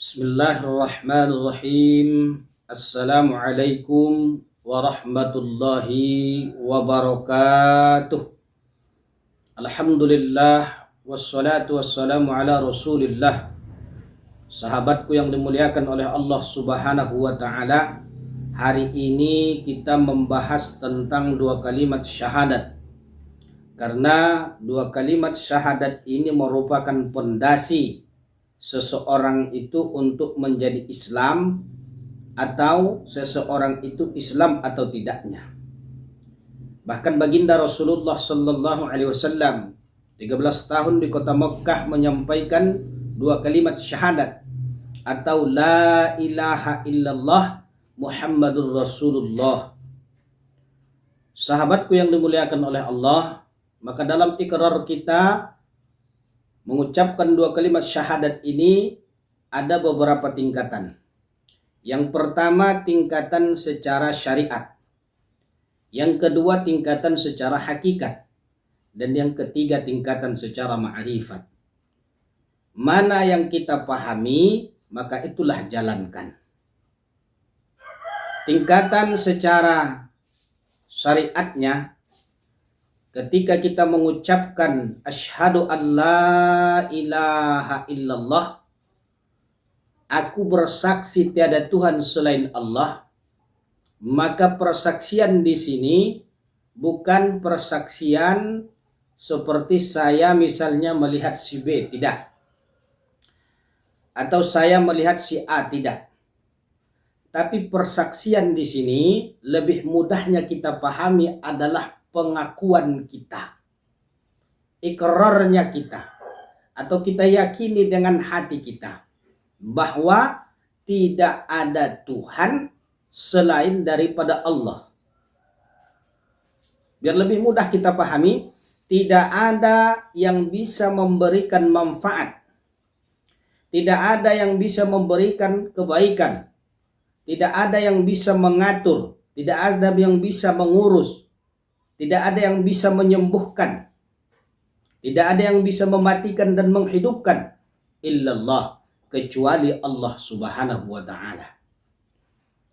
Bismillahirrahmanirrahim. Assalamualaikum warahmatullahi wabarakatuh. Alhamdulillah wassalatu wassalamu ala Rasulillah. Sahabatku yang dimuliakan oleh Allah Subhanahu wa taala, hari ini kita membahas tentang dua kalimat syahadat. Karena dua kalimat syahadat ini merupakan pondasi seseorang itu untuk menjadi Islam atau seseorang itu Islam atau tidaknya. Bahkan baginda Rasulullah sallallahu alaihi wasallam 13 tahun di kota Mekah menyampaikan dua kalimat syahadat atau la ilaha illallah Muhammadur Rasulullah. Sahabatku yang dimuliakan oleh Allah, maka dalam ikrar kita mengucapkan dua kalimat syahadat ini ada beberapa tingkatan. Yang pertama tingkatan secara syariat. Yang kedua tingkatan secara hakikat. Dan yang ketiga tingkatan secara ma'rifat. Mana yang kita pahami, maka itulah jalankan. Tingkatan secara syariatnya, ketika kita mengucapkan asyhadu an la ilaha illallah, aku bersaksi tiada Tuhan selain Allah, maka persaksian di sini bukan persaksian seperti saya misalnya melihat si B, tidak. Atau saya melihat si A, tidak. Tapi persaksian di sini lebih mudahnya kita pahami adalah pengakuan kita, ikrarnya kita, atau kita yakini dengan hati kita bahwa tidak ada Tuhan selain daripada Allah. Biar lebih mudah kita pahami, tidak ada yang bisa memberikan manfaat, tidak ada yang bisa memberikan kebaikan, tidak ada yang bisa mengatur, tidak ada yang bisa mengurus, tidak ada yang bisa menyembuhkan, tidak ada yang bisa mematikan dan menghidupkan illallah, kecuali Allah Subhanahu wa ta'ala.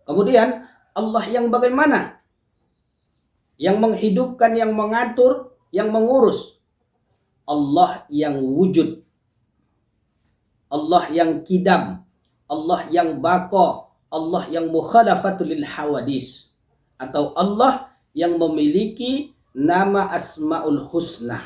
Kemudian Allah yang bagaimana? Yang menghidupkan, yang mengatur, yang mengurus. Allah yang wujud, Allah yang kidam, Allah yang baqa, Allah yang mukhalafatul lil hawadis, atau Allah yang memiliki nama Asmaul Husna.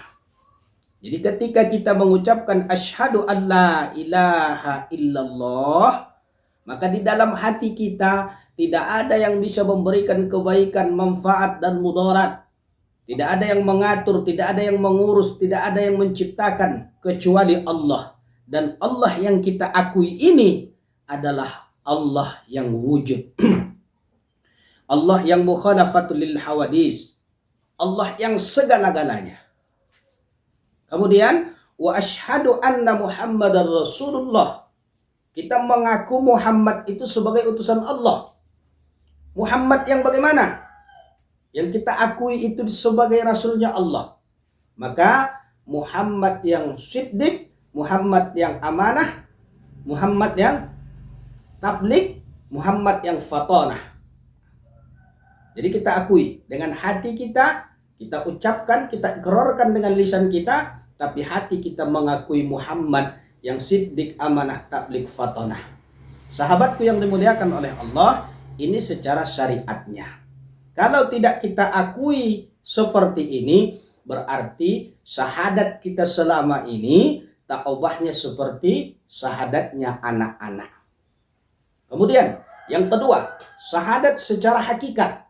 Jadi ketika kita mengucapkan asyhadu an la ilaha illallah, maka di dalam hati kita tidak ada yang bisa memberikan kebaikan, manfaat dan mudarat. Tidak ada yang mengatur, tidak ada yang mengurus, tidak ada yang menciptakan kecuali Allah. Dan Allah yang kita akui ini adalah Allah yang wujud. Allah yang mukhalafatul lil hawadis, Allah yang segala-galanya. Kemudian wa asyhadu anna Muhammadar Rasulullah, kita mengaku Muhammad itu sebagai utusan Allah. Muhammad yang bagaimana? Yang kita akui itu sebagai rasulnya Allah. Maka Muhammad yang siddiq, Muhammad yang amanah, Muhammad yang tabligh, Muhammad yang fatanah. Jadi kita akui dengan hati kita, kita ucapkan, kita ikrarkan dengan lisan kita, tapi hati kita mengakui Muhammad yang siddiq, amanah, tabligh, fatanah. Sahabatku yang dimuliakan oleh Allah, ini secara syariatnya. Kalau tidak kita akui seperti ini, berarti syahadat kita selama ini tak ubahnya seperti syahadatnya anak-anak. Kemudian yang kedua, syahadat secara hakikat,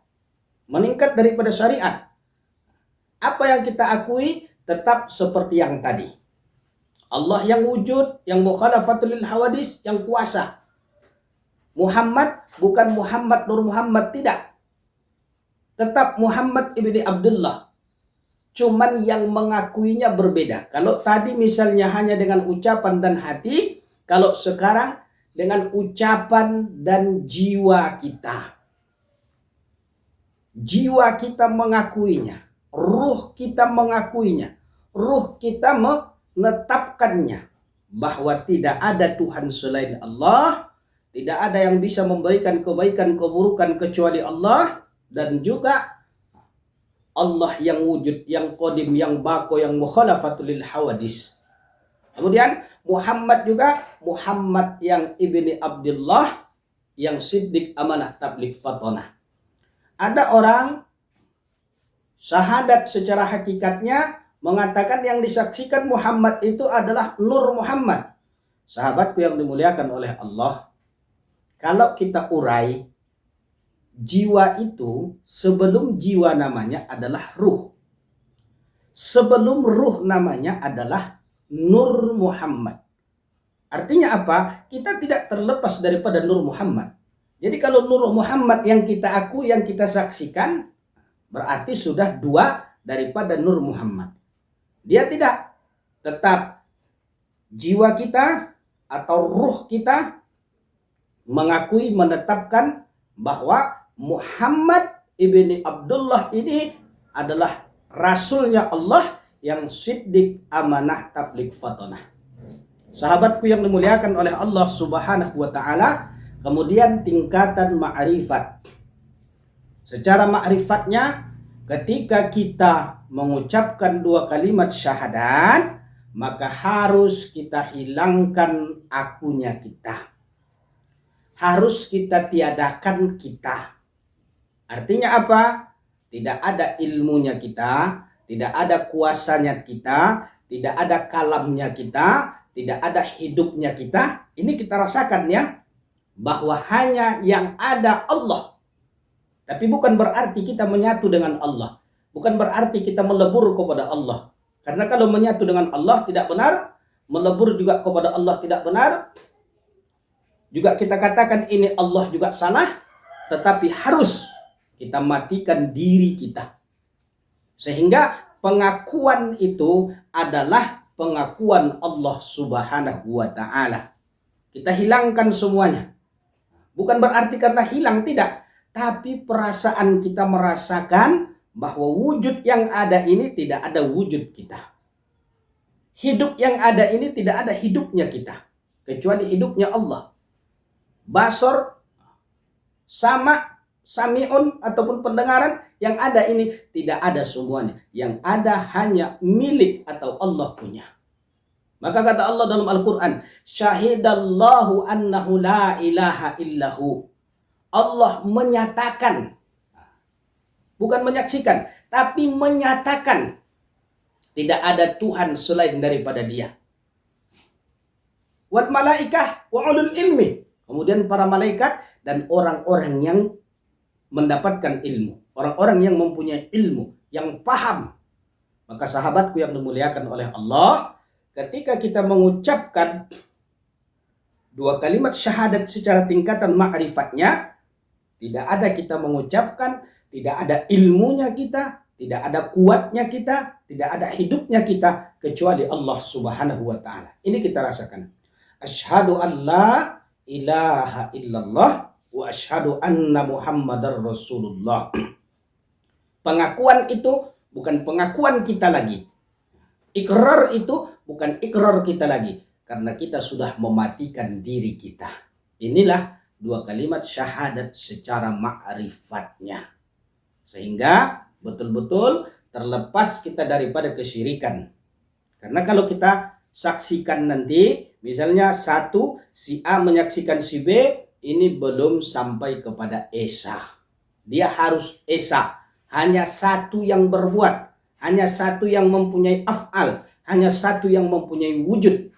meningkat daripada syariat. Apa yang kita akui tetap seperti yang tadi. Allah yang wujud, yang mukhalafatul lil hawadis, yang kuasa. Muhammad bukan Muhammad Nur Muhammad, tidak. Tetap Muhammad ibni Abdullah. Cuman yang mengakuinya berbeda. Kalau tadi misalnya hanya dengan ucapan dan hati, kalau sekarang dengan ucapan dan jiwa kita. Jiwa kita mengakuinya, ruh kita mengakuinya, ruh kita menetapkannya bahwa tidak ada Tuhan selain Allah, tidak ada yang bisa memberikan kebaikan keburukan kecuali Allah, dan juga Allah yang wujud, yang qadim, yang baqo, yang mukhalafatul lil hawadis. Kemudian Muhammad juga Muhammad yang ibni Abdullah, yang siddiq, amanah, tabligh, fatonah. Ada orang syahadat secara hakikatnya mengatakan yang disaksikan Muhammad itu adalah Nur Muhammad. Sahabatku yang dimuliakan oleh Allah, kalau kita urai, jiwa itu sebelum jiwa namanya adalah ruh. Sebelum ruh namanya adalah Nur Muhammad. Artinya apa? Kita tidak terlepas daripada Nur Muhammad. Jadi kalau Nur Muhammad yang kita akui, yang kita saksikan, berarti sudah dua daripada Nur Muhammad. Dia tidak, tetap jiwa kita atau ruh kita mengakui, menetapkan bahwa Muhammad ibni Abdullah ini adalah Rasulnya Allah yang siddiq, amanah, tabligh, fatonah. Sahabatku yang dimuliakan oleh Allah Subhanahu wa ta'ala, kemudian tingkatan ma'rifat. Secara ma'rifatnya, ketika kita mengucapkan dua kalimat syahadat, maka harus kita hilangkan akunya kita. Harus kita tiadakan kita. Artinya apa? Tidak ada ilmunya kita, tidak ada kuasanya kita, tidak ada kalamnya kita, tidak ada hidupnya kita. Ini kita rasakan ya, bahwa hanya yang ada Allah. Tapi bukan berarti kita menyatu dengan Allah. Bukan berarti kita melebur kepada Allah. Karena kalau menyatu dengan Allah tidak benar, melebur juga kepada Allah tidak benar. Juga kita katakan ini Allah juga salah, tetapi harus kita matikan diri kita. Sehingga pengakuan itu adalah pengakuan Allah Subhanahu wa ta'ala. Kita hilangkan semuanya. Bukan berarti karena hilang, tidak. Tapi perasaan kita merasakan bahwa wujud yang ada ini tidak ada wujud kita. Hidup yang ada ini tidak ada hidupnya kita. Kecuali hidupnya Allah. Basor, sama, sami'un ataupun pendengaran yang ada ini tidak ada semuanya. Yang ada hanya milik atau Allah punya. Maka kata Allah dalam Al-Quran, syahidallahu annahu la ilaha illahu. Allah menyatakan, bukan menyaksikan, tapi menyatakan tidak ada Tuhan selain daripada Dia. Wal malaikah wa ulul ilmi. Kemudian para malaikat dan orang-orang yang mendapatkan ilmu, orang-orang yang mempunyai ilmu, yang paham. Maka sahabatku yang dimuliakan oleh Allah, ketika kita mengucapkan dua kalimat syahadat secara tingkatan ma'rifatnya, tidak ada kita mengucapkan, tidak ada ilmunya kita, tidak ada kuatnya kita, tidak ada hidupnya kita, kecuali Allah Subhanahu wa ta'ala. Ini kita rasakan. Asyhadu an la ilaha illallah wa asyhadu anna Muhammadar Rasulullah. Pengakuan itu bukan pengakuan kita lagi. Ikrar itu bukan ikrar kita lagi. Karena kita sudah mematikan diri kita. Inilah dua kalimat syahadat secara ma'rifatnya. Sehingga betul-betul terlepas kita daripada kesyirikan. Karena kalau kita saksikan nanti, misalnya satu, si A menyaksikan si B, ini belum sampai kepada Esa. Dia harus Esa. Hanya satu yang berbuat. Hanya satu yang mempunyai af'al. Hanya satu yang mempunyai wujud.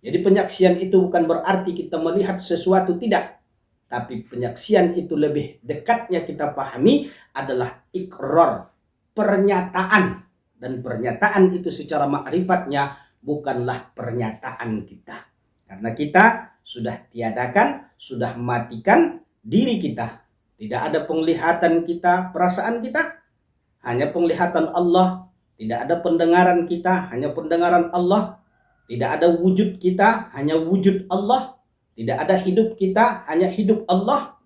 Jadi penyaksian itu bukan berarti kita melihat sesuatu, tidak. Tapi penyaksian itu lebih dekatnya kita pahami adalah ikrar, pernyataan. Dan pernyataan itu secara ma'rifatnya bukanlah pernyataan kita. Karena kita sudah tiadakan, sudah matikan diri kita. Tidak ada penglihatan kita, perasaan kita. Hanya penglihatan Allah. Tidak ada pendengaran kita, hanya pendengaran Allah. Tidak ada wujud kita, hanya wujud Allah. Tidak ada hidup kita, hanya hidup Allah.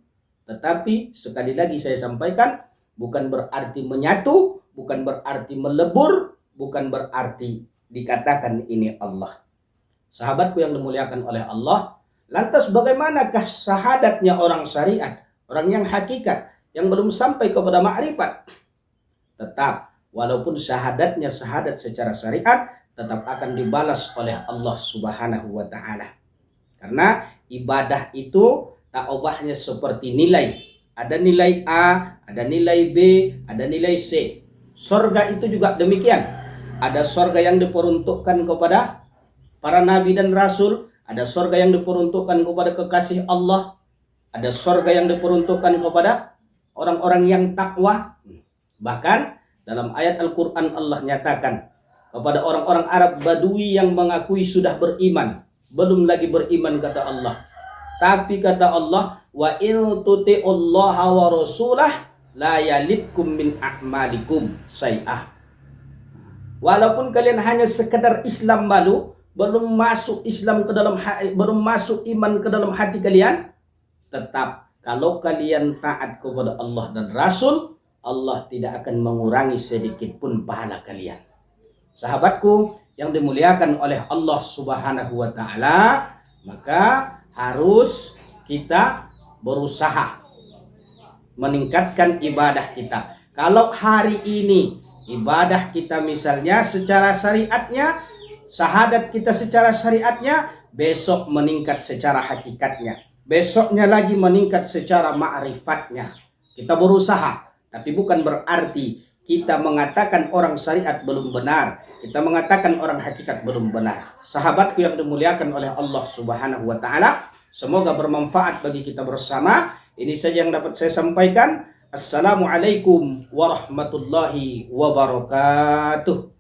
Tetapi sekali lagi saya sampaikan, bukan berarti menyatu, bukan berarti melebur, bukan berarti dikatakan ini Allah. Sahabatku yang dimuliakan oleh Allah, lantas bagaimanakah syahadatnya orang syariat, orang yang hakikat, yang belum sampai kepada ma'rifat? Tetap, walaupun syahadatnya syahadat secara syariat, tetap akan dibalas oleh Allah Subhanahu wa Ta'ala. Karena ibadah itu tak ubahnya seperti nilai. Ada nilai A, ada nilai B, ada nilai C. Surga itu juga demikian. Ada surga yang diperuntukkan kepada para nabi dan rasul, ada surga yang diperuntukkan kepada kekasih Allah, ada surga yang diperuntukkan kepada orang-orang yang takwa. Bahkan dalam ayat Al-Quran Allah nyatakan kepada orang-orang Arab Badui yang mengakui sudah beriman, belum lagi beriman kata Allah. Tapi kata Allah, wa in tuti'ullaha wa rasulah la yalidkum min a'malikum say'ah. Walaupun kalian hanya sekedar Islam baru, belum masuk Islam ke dalam belum masuk iman ke dalam hati kalian, tetap kalau kalian taat kepada Allah dan Rasul, Allah tidak akan mengurangi sedikit pun pahala kalian. Sahabatku yang dimuliakan oleh Allah Subhanahu wa Ta'ala, maka harus kita berusaha meningkatkan ibadah kita. Kalau hari ini ibadah kita misalnya secara syariatnya, syahadat kita secara syariatnya, besok meningkat secara hakikatnya, besoknya lagi meningkat secara ma'rifatnya. Kita berusaha, tapi bukan berarti kita mengatakan orang syariat belum benar, kita mengatakan orang hakikat belum benar. Sahabatku yang dimuliakan oleh Allah Subhanahu wa Ta'ala, semoga bermanfaat bagi kita bersama. Ini saja yang dapat saya sampaikan. Assalamualaikum warahmatullahi wabarakatuh.